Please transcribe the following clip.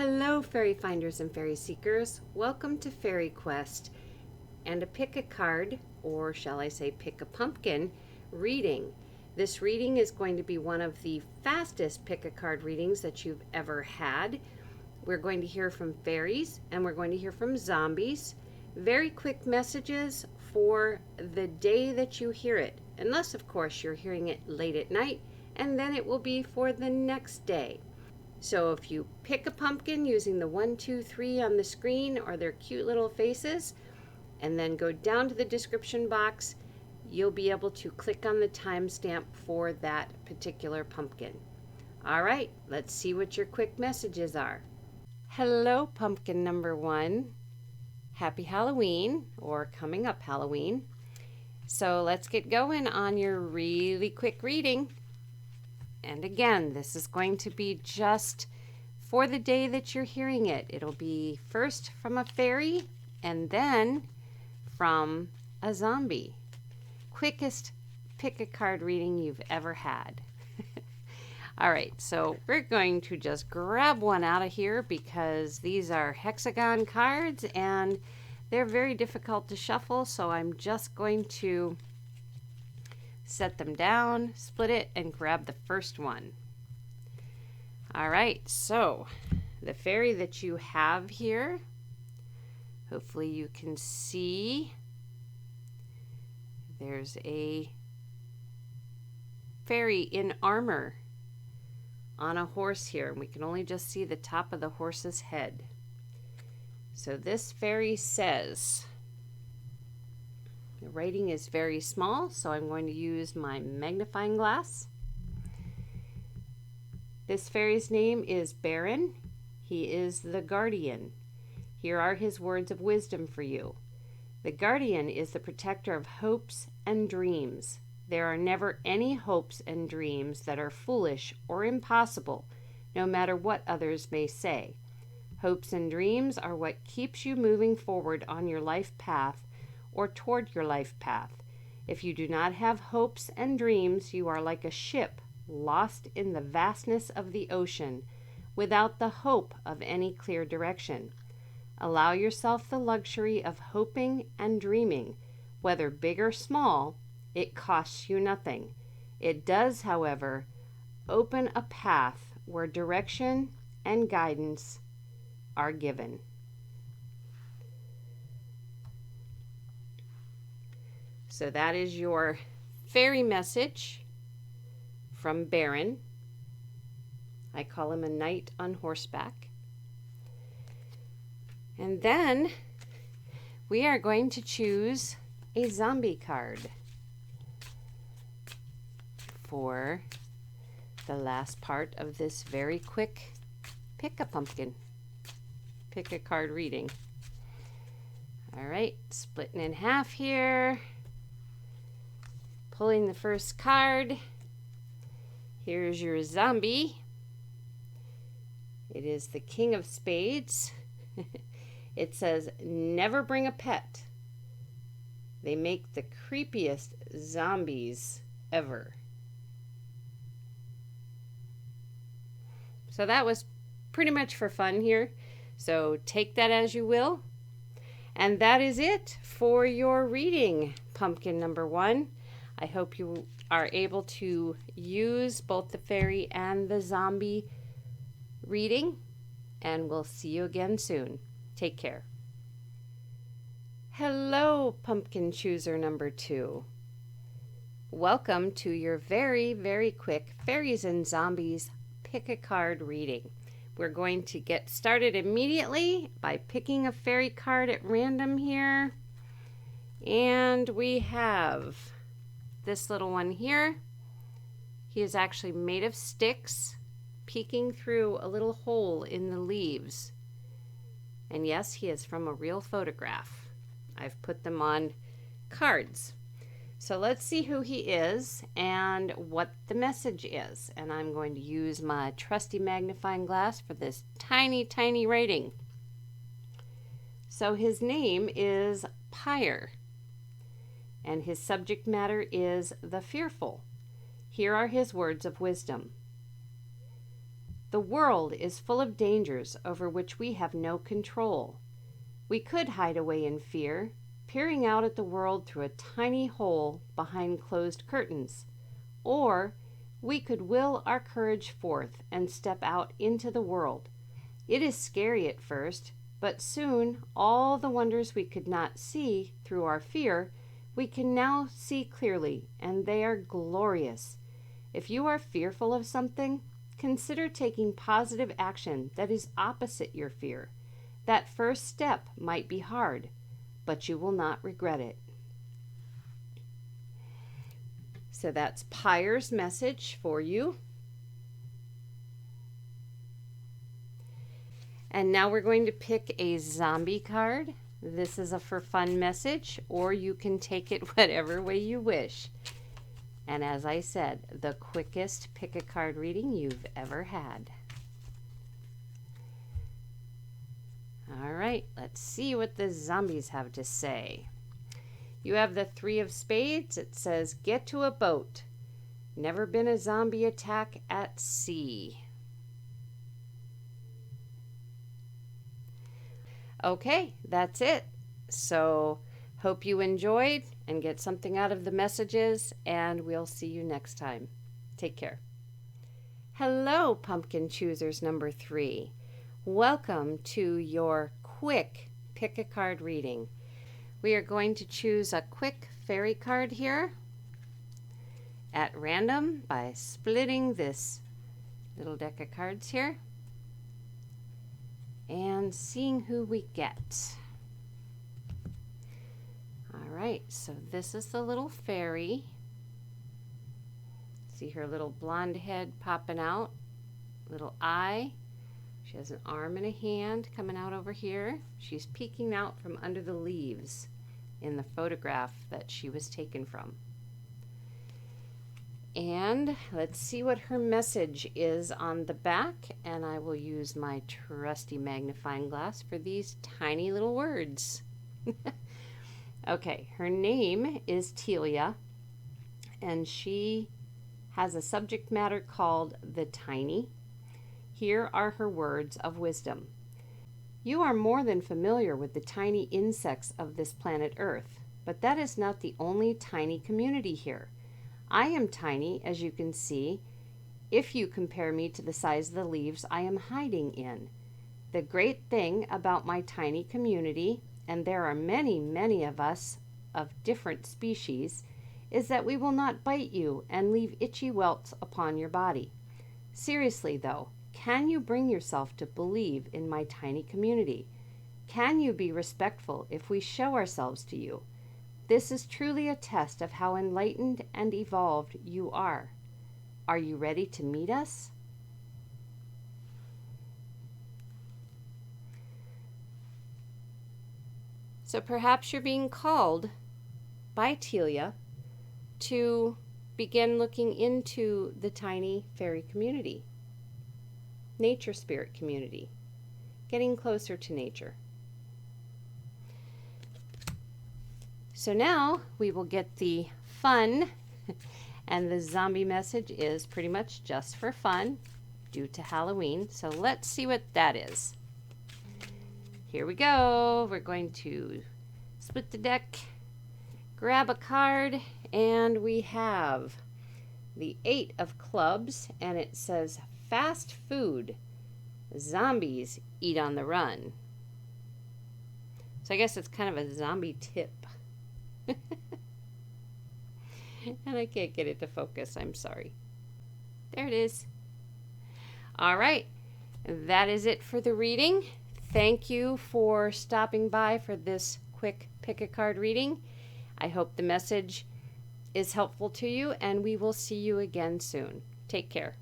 Hello, fairy finders and fairy seekers. Welcome to FaerieQuest and a pick a card, or shall I say pick a pumpkin, reading. This reading is going to be one of the fastest pick a card readings that you've ever had. We're going to hear from fairies and we're going to hear from zombies. Very quick messages for the day that you hear it, unless of course you're hearing it late at night, and then it will be for the next day. So if you pick a pumpkin using the 1, 2, 3 on the screen or their cute little faces, and then go down to the description box, you'll be able to click on the timestamp for that particular pumpkin. All right, let's see what your quick messages are. Hello, pumpkin number 1. Happy Halloween, or coming up Halloween. So let's get going on your really quick reading. And again, this is going to be just for the day that you're hearing it. It'll be first from a fairy and then from a zombie. Quickest pick a card reading you've ever had. All right, so we're going to just grab one out of here because these are hexagon cards and they're very difficult to shuffle. So I'm just going to set them down, split it, and grab the first one. All right, so the fairy that you have here, hopefully you can see, there's a fairy in armor on a horse here, and we can only just see the top of the horse's head. So this fairy says, the writing is very small, so I'm going to use my magnifying glass. This fairy's name is Baron. He is the guardian. Here are his words of wisdom for you. The guardian is the protector of hopes and dreams. There are never any hopes and dreams that are foolish or impossible, no matter what others may say. Hopes and dreams are what keeps you moving forward on your life path or toward your life path. If you do not have hopes and dreams, you are like a ship lost in the vastness of the ocean, without the hope of any clear direction. Allow yourself the luxury of hoping and dreaming, whether big or small. It costs you nothing. It does, however, open a path where direction and guidance are given. So that is your fairy message from Baron. I call him a knight on horseback. And then we are going to choose a zombie card for the last part of this very quick pick a pumpkin, pick a card reading. All right, splitting in half here. Pulling the first card. Here's your zombie. It is the King of Spades. It says, never bring a pet. They make the creepiest zombies ever. So that was pretty much for fun here. So take that as you will. And that is it for your reading, pumpkin number 1. I hope you are able to use both the fairy and the zombie reading, and we'll see you again soon. Take care. Hello, pumpkin chooser number 2. Welcome to your very, very quick Fairies and Zombies pick a card reading. We're going to get started immediately by picking a fairy card at random here. And we have this little one here. He is actually made of sticks, peeking through a little hole in the leaves. And yes, he is from a real photograph. I've put them on cards. So let's see who he is and what the message is. And I'm going to use my trusty magnifying glass for this tiny, tiny writing. So his name is Pyre, and his subject matter is the fearful. Here are his words of wisdom. The world is full of dangers over which we have no control. We could hide away in fear, peering out at the world through a tiny hole behind closed curtains. Or we could will our courage forth and step out into the world. It is scary at first, but soon all the wonders we could not see through our fear, we can now see clearly, and they are glorious. If you are fearful of something, consider taking positive action that is opposite your fear. That first step might be hard, but you will not regret it. So that's Pyre's message for you. And now we're going to pick a zombie card. This is a for fun message, or you can take it whatever way you wish. And as I said, the quickest pick a card reading you've ever had. All right, let's see what the zombies have to say. You have the 3 of Spades. It says, get to a boat. Never been a zombie attack at sea. Okay, that's it. So hope you enjoyed and get something out of the messages, and we'll see you next time. Take care. Hello, pumpkin choosers number 3. Welcome to your quick pick a card reading. We are going to choose a quick fairy card here at random by splitting this little deck of cards here and seeing who we get. All right, so this is the little fairy. See her little blonde head popping out, little eye. She has an arm and a hand coming out over here. She's peeking out from under the leaves in the photograph that she was taken from. And let's see what her message is on the back, and I will use my trusty magnifying glass for these tiny little words. Okay, her name is Telia, and she has a subject matter called The Tiny. Here are her words of wisdom. You are more than familiar with the tiny insects of this planet Earth, but that is not the only tiny community here. I am tiny, as you can see, if you compare me to the size of the leaves I am hiding in. The great thing about my tiny community, and there are many, many of us of different species, is that we will not bite you and leave itchy welts upon your body. Seriously, though, can you bring yourself to believe in my tiny community? Can you be respectful if we show ourselves to you? This is truly a test of how enlightened and evolved you are. Are you ready to meet us? So perhaps you're being called by Telia to begin looking into the tiny fairy community, nature spirit community, getting closer to nature. So now we will get the fun, and the zombie message is pretty much just for fun due to Halloween. So let's see what that is. Here we go. We're going to split the deck, grab a card, and we have the 8 of Clubs, and it says fast food. Zombies eat on the run. So I guess it's kind of a zombie tip. And I can't get it to focus. I'm sorry. There it is. All right. That is it for the reading. Thank you for stopping by for this quick pick a card reading. I hope the message is helpful to you, and we will see you again soon. Take care.